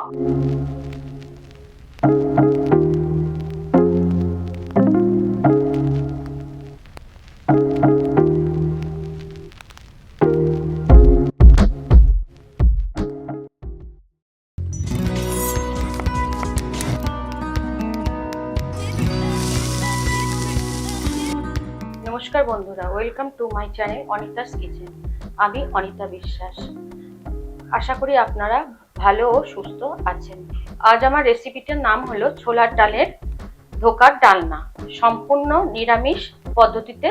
নমস্কার বন্ধুরা, welcome to my channel Anita's kitchen. আমি অনিতা বিশ্বাস। আশা করি আপনারা ভালো ও সুস্থ আছেন। আজ আমার রেসিপিটার নাম হলো ছোলার ডালের ধোকার ডালনা। সম্পূর্ণ নিরামিষ পদ্ধতিতে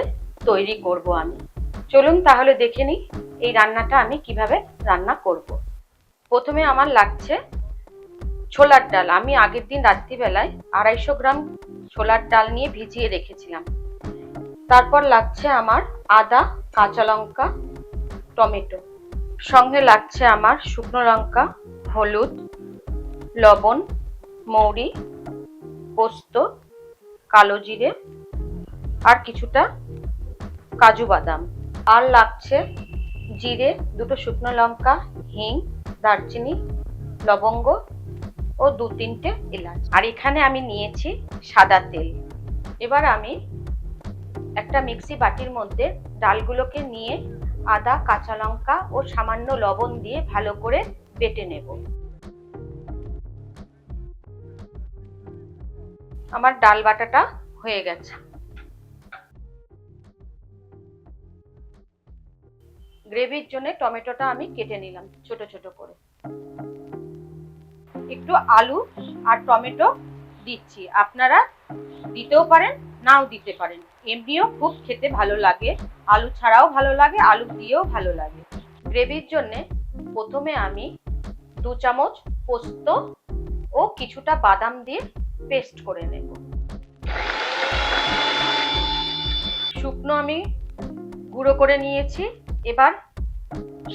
তৈরি করব আমি। চলুন তাহলে দেখে নিই এই রান্নাটা আমি কিভাবে রান্না করব। প্রথমে আমার লাগছে ছোলার ডাল। আমি আগের দিন রাত্রিবেলায় 250 গ্রাম ছোলার ডাল নিয়ে ভিজিয়ে রেখেছিলাম। তারপর লাগছে আমার আদা, কাঁচা লঙ্কা, টমেটো। সঙ্গে লাগছে আমার শুকনো লঙ্কা, হলুদ, লবণ, মৌরি, পোস্ত, কালো জিরে আর কিছুটা কাজু বাদাম। আর লাগছে জিরে, 2টো শুকনো লঙ্কা, হিং, দারচিনি, লবঙ্গ ও 2-3টে এলাচ। আর এখানে আমি নিয়েছি সাদা তেল। এবার আমি একটা মিক্সি বাটির মধ্যে ডালগুলোকে নিয়ে আদা, কাঁচা লঙ্কা ও সামান্য লবণ দিয়ে ভালো করে বেটে নেব। আমার ডাল বাটাটা হয়ে গেছে। গ্রেভির জন্য টমেটোটা আমি কেটে নিলাম ছোট ছোট করে। একটু আলু আর টমেটো দিচ্ছি, আপনারা দিতেও পারেন, নাও দিতে পারেন। এমনিও খুব খেতে ভালো লাগে, আলু ছাড়াও ভালো লাগে, আলু দিয়েও ভালো লাগে। গ্রেভির জন্য প্রথমে আমি 2 চামচ পোস্ত ও কিছুটা বাদাম দিয়ে পেস্ট করে নেব। শুকনো আমি গুঁড়ো করে নিয়েছি। এবার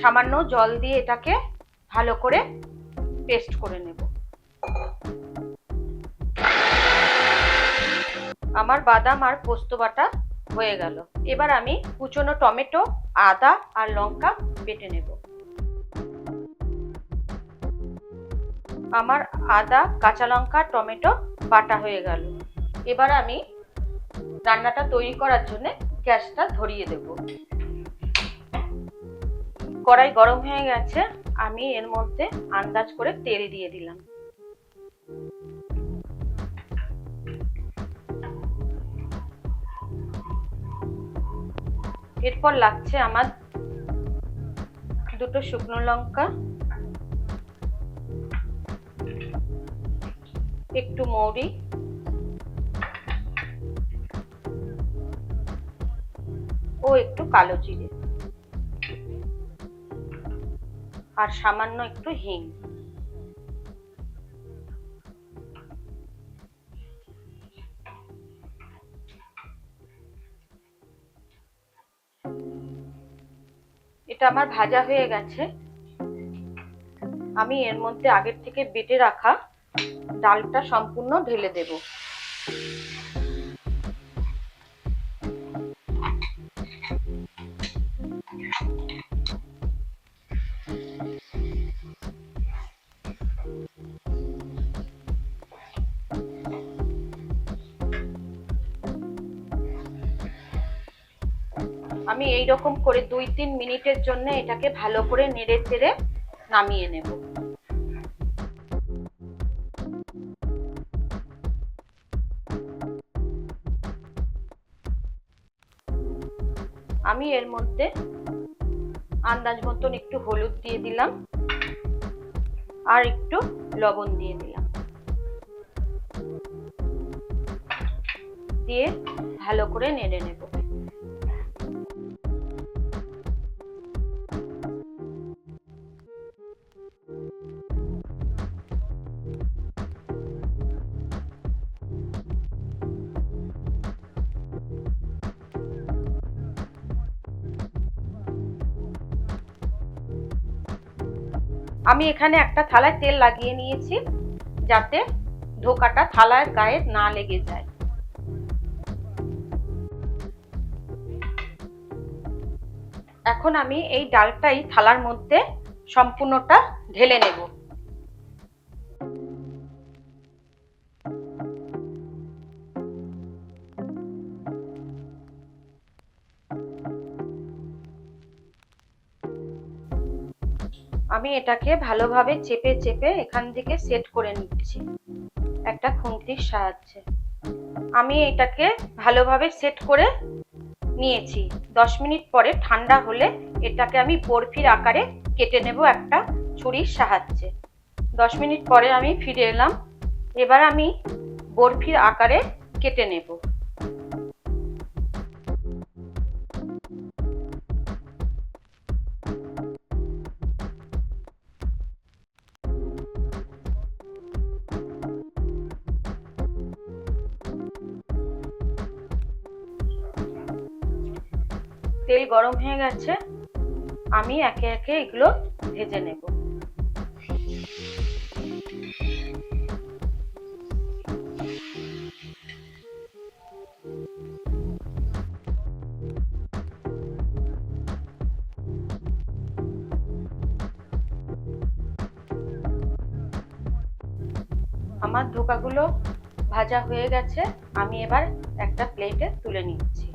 সামান্য জল দিয়ে এটাকে ভালো করে পেস্ট করে নেব। আমার বাদাম আর পোস্ত বাটা হয়ে গেল। এবার আমি কুচনো টমেটো, আদা আর লঙ্কা বেটে নেব। আমার আদা, কাঁচা লঙ্কা, টমেটো বাটা হয়ে গেল। এবার আমি রান্নাটা তৈরি করার জন্য গ্যাসটা ধরিয়ে দেব। কড়াই গরম হয়ে গেছে, আমি এর মধ্যে আন্দাজ করে তেল দিয়ে দিলাম। এরপর লাগছে আমার 2টো শুকনো লঙ্কা, একটু মৌরি ও একটু কালো জিরে আর সামান্য একটু হিং। এটা আমার ভাজা হয়ে গেছে। আমি এর মধ্যে আগের থেকে বেটে রাখা ডালটা সম্পূর্ণ ঢেলে দেব। আমি এই রকম করে 2-3 মিনিটের জন্য এটাকে ভালো করে নেড়ে চেড়ে নামিয়ে নেব। আমি এর মধ্যে আন্দাজ মতন একটু হলুদ দিয়ে দিলাম আর একটু লবণ দিয়ে দিলাম। দিয়ে ভালো করে নেড়ে নেব। আমি এখানে একটা থালায় তেল লাগিয়ে নিয়েছি যাতে ধোকাটা থালার গায়ে না লেগে যায়। এখন আমি এই ডালটাই থালার মধ্যে সম্পূর্ণটা ঢেলে নেব। আমি এটাকে ভালোভাবে চেপে চেপে এখান থেকে সেট করে নিচ্ছি একটা খুন্তির সাহায্যে। আমি এটাকে ভালোভাবে সেট করে নিয়েছি। 10 মিনিট পরে ঠান্ডা হলে এটাকে আমি বরফির আকারে কেটে নেব একটা ছুরির সাহায্যে। 10 মিনিট পরে আমি ফিরে এলাম। এবার আমি বরফির আকারে কেটে নেব। তেল গরম হয়ে গেছে, আমি একে একে এগুলো ভেজে নেব। আমার ধোকাগুলো ভাজা হয়ে গেছে, আমি এবার একটা প্লেটে তুলে নিচ্ছি।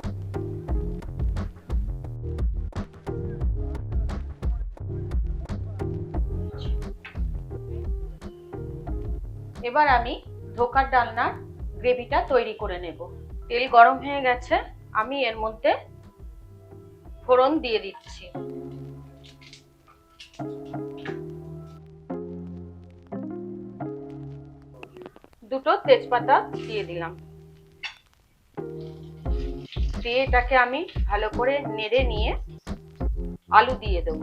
এবার আমি ধোকার ডালনার গ্রেভিটা তৈরি করে নেব। তেল গরম হয়ে গেছে, আমি এর মধ্যে ফোড়ন দিয়ে দিচ্ছি। দুটো তেজপাতা দিয়ে দিলাম। দিয়ে এটাকে আমি ভালো করে নেড়ে নিয়ে আলু দিয়ে দেব।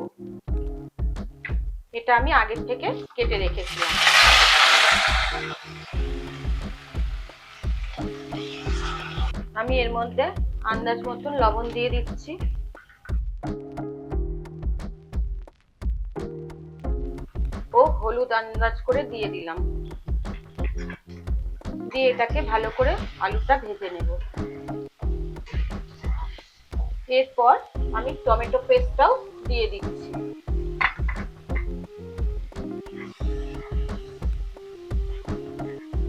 এটা আমি আগের থেকে কেটে রেখেছিলাম। আমি এর মধ্যে আন্দাজ মতন লবণ দিয়ে দিচ্ছি। ও হলুদ আন্দাজ করে দিয়ে দিলাম। দিয়ে এটাকে ভালো করে আলুটা ভেজে নেব। এরপর আমি টমেটো পেস্টটাও দিয়ে দিচ্ছি।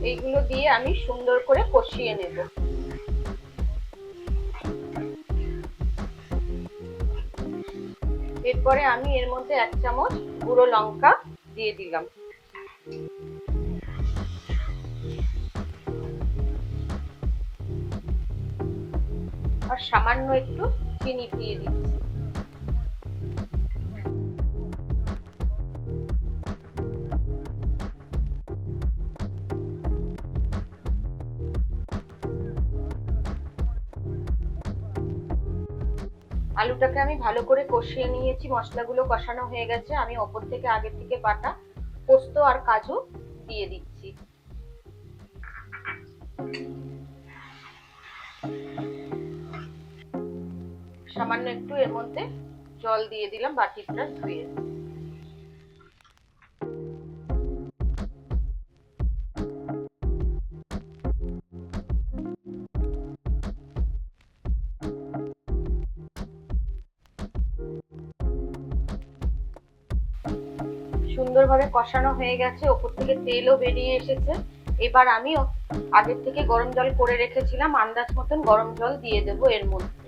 এইগুলো দিয়ে আমি সুন্দর করে কষিয়ে নেব। এরপরে আমি এর মধ্যে 1 চামচ গুঁড়ো লঙ্কা দিয়ে দিলাম। আর সামান্য একটু চিনি দিয়ে দিচ্ছি। আলুটাকে আমি ভালো করে কষিয়ে নিয়েছি, মশলাগুলো কষানো হয়ে গেছে। আমি ওপর থেকে আগে থেকে বাটা পোস্ত আর কাজু দিয়ে দিচ্ছি। সামান্য একটু এর মধ্যে জল দিয়ে দিলাম বাটিটা ধুয়ে। সুন্দরভাবে কষানো হয়ে গেছে, ওপর থেকে তেলও বেরিয়ে এসেছে। এবার আমি আগের থেকে গরম জল করে রেখেছিলাম, আন্দাজ মতন গরম জল দিয়ে দেব এর মধ্যে।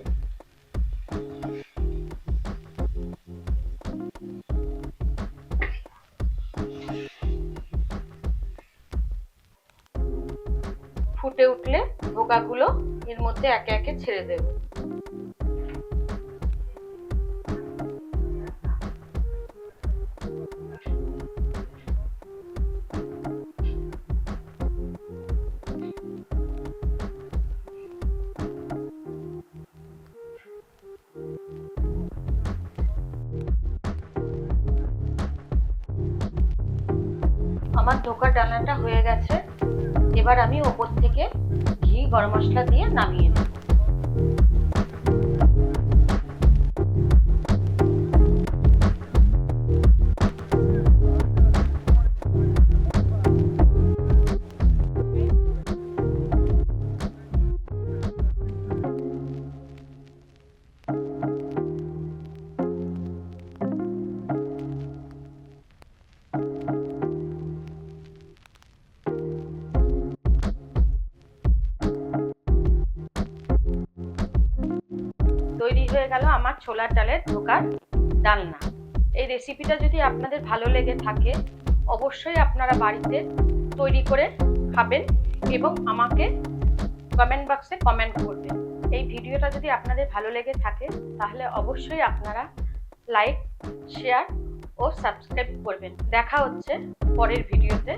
ফুটে উঠলে ধোকাগুলো এর মধ্যে একে একে ছেড়ে দেব। আমার ধোকার ডালনাটা হয়ে গেছে। এবার আমি ওপর থেকে ঘি গরম মশলা দিয়ে নামিয়ে নেব। তৈরি হয়ে গেল আমার ছোলার ডালের ধোকার ডালনা। এই রেসিপিটা যদি আপনাদের ভালো লেগে থাকে অবশ্যই আপনারা বাড়িতে তৈরি করে খাবেন এবং আমাকে কমেন্ট বক্সে কমেন্ট করবেন। এই ভিডিওটা যদি আপনাদের ভালো লেগে থাকে তাহলে অবশ্যই আপনারা লাইক, শেয়ার ও সাবস্ক্রাইব করবেন। দেখা হচ্ছে পরের ভিডিওতে।